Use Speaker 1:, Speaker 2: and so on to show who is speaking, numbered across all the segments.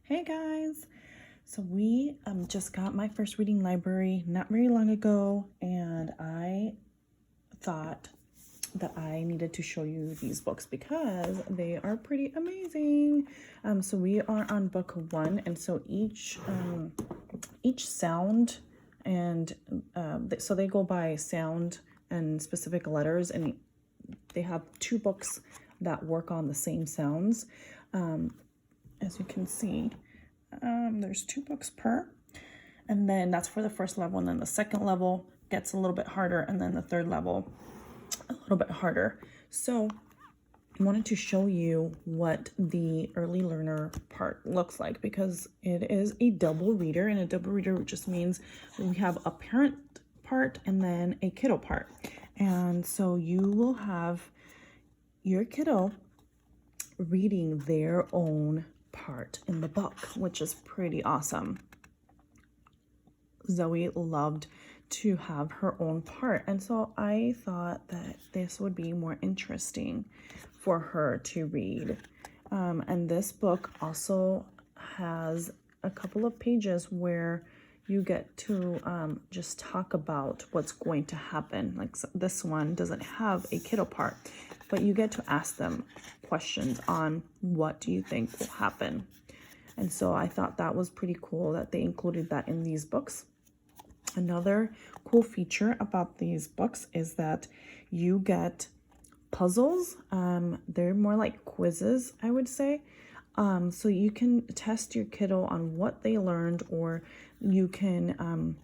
Speaker 1: Hey guys! So we just got my first reading library not very long ago, and I thought that I needed to show you these books because they are pretty amazing. So we are on book 1, and so each sound and so they go by sound and specific letters, and they have 2 books that work on the same sounds. As you can see, there's 2 books per, and then that's for the first level, and then the second level gets a little bit harder, and then the third level a little bit harder. So I wanted to show you what the early learner part looks like, because it is a double reader, and a double reader just means we have a parent part and then a kiddo part. And so you will have your kiddo reading their own part in the book, which is pretty awesome. Zoe loved to have her own part, and so I thought that this would be more interesting for her to read. And this book also has a couple of pages where you get to just talk about what's going to happen. Like this one doesn't have a kiddo part, but you get to ask them questions on what do you think will happen. And so I thought that was pretty cool that they included that in these books. Another cool feature about these books is that you get puzzles. They're more like quizzes, I would say. So you can test your kiddo on what they learned, or you can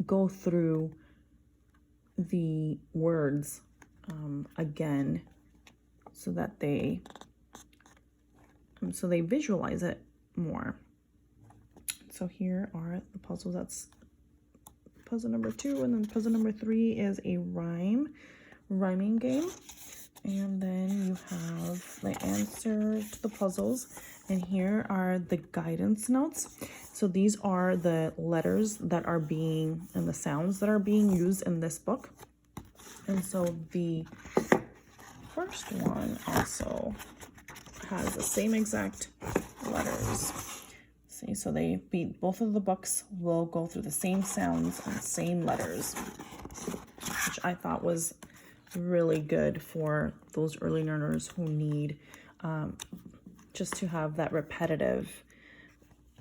Speaker 1: go through the words again so that they visualize it more. So here are the puzzles. That's puzzle number 2, and then puzzle number 3 is a rhyming game. And then you have the answer to the puzzles, and here are the guidance notes. So these are the letters that are being, and the sounds that are being used in this book. And so the first one also has the same exact letters. See, so both of the books will go through the same sounds and same letters, which I thought was really good for those early learners who need just to have that repetitive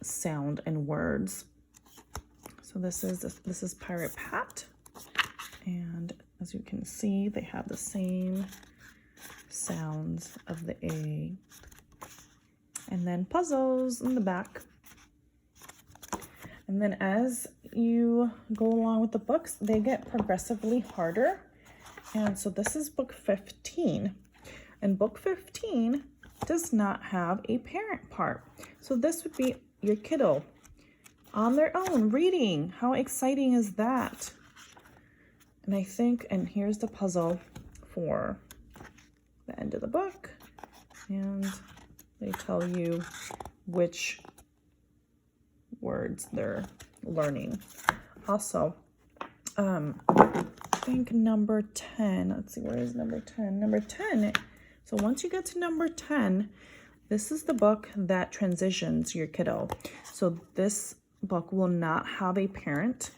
Speaker 1: sound and words. So this is Pirate Pat, and as you can see, they have the same sounds of the A, and then puzzles in the back. And then as you go along with the books, they get progressively harder. And so this is book 15, and book 15 does not have a parent part. So this would be your kiddo on their own reading. How exciting is that? And I think, and here's the puzzle for the end of the book, and they tell you which words they're learning. Also, I think number 10, let's see, where is number 10? Number 10, so once you get to number 10, this is the book that transitions your kiddo. So this book will not have a parent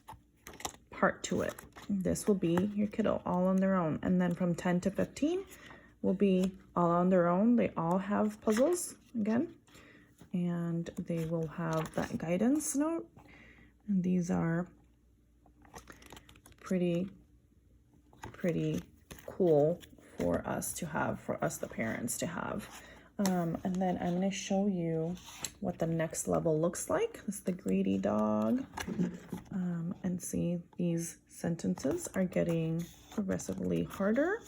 Speaker 1: part to it. This will be your kiddo all on their own. And then from 10 to 15 will be all on their own. They all have puzzles again, and they will have that guidance note. And these are pretty cool for us to have, for us the parents to have. And then I'm going to show you what the next level looks like. This is the greedy dog. And see, these sentences are getting progressively harder.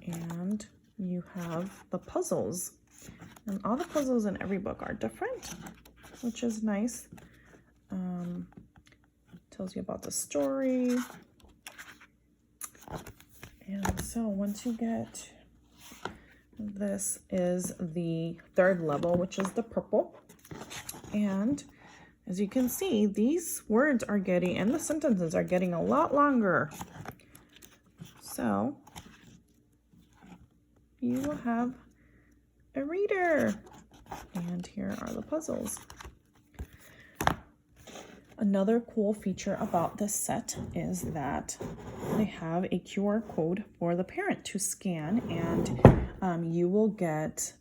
Speaker 1: And you have the puzzles. And all the puzzles in every book are different, which is nice. Tells you about the story. And so once you get, this is the third level, which is the purple. And as you can see, these words are getting, and the sentences are getting a lot longer. So you will have a reader. And here are the puzzles. Another cool feature about this set is that they have a QR code for the parent to scan, and you will get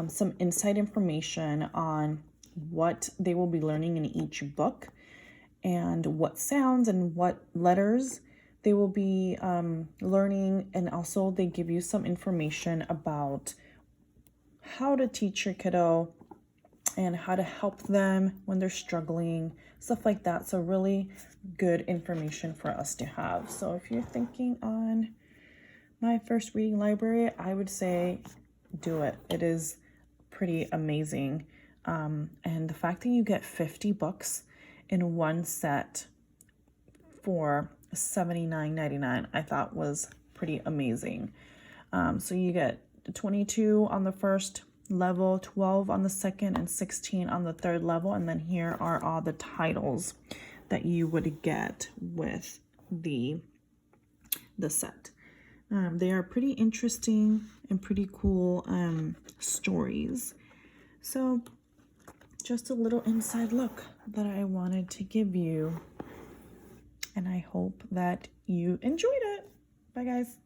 Speaker 1: some inside information on what they will be learning in each book and what sounds and what letters they will be learning. And also they give you some information about how to teach your kiddo and how to help them when they're struggling, stuff like that. So really good information for us to have. So if you're thinking on my first reading library, I would say do it. It is pretty amazing. And the fact that you get 50 books in one set for $79.99, I thought was pretty amazing. So you get 22 on the first level, 12 on the second, and 16 on the third level. And then here are all the titles that you would get with the set. They are pretty interesting and pretty cool stories. So just a little inside look that I wanted to give you, and I hope that you enjoyed it. Bye guys.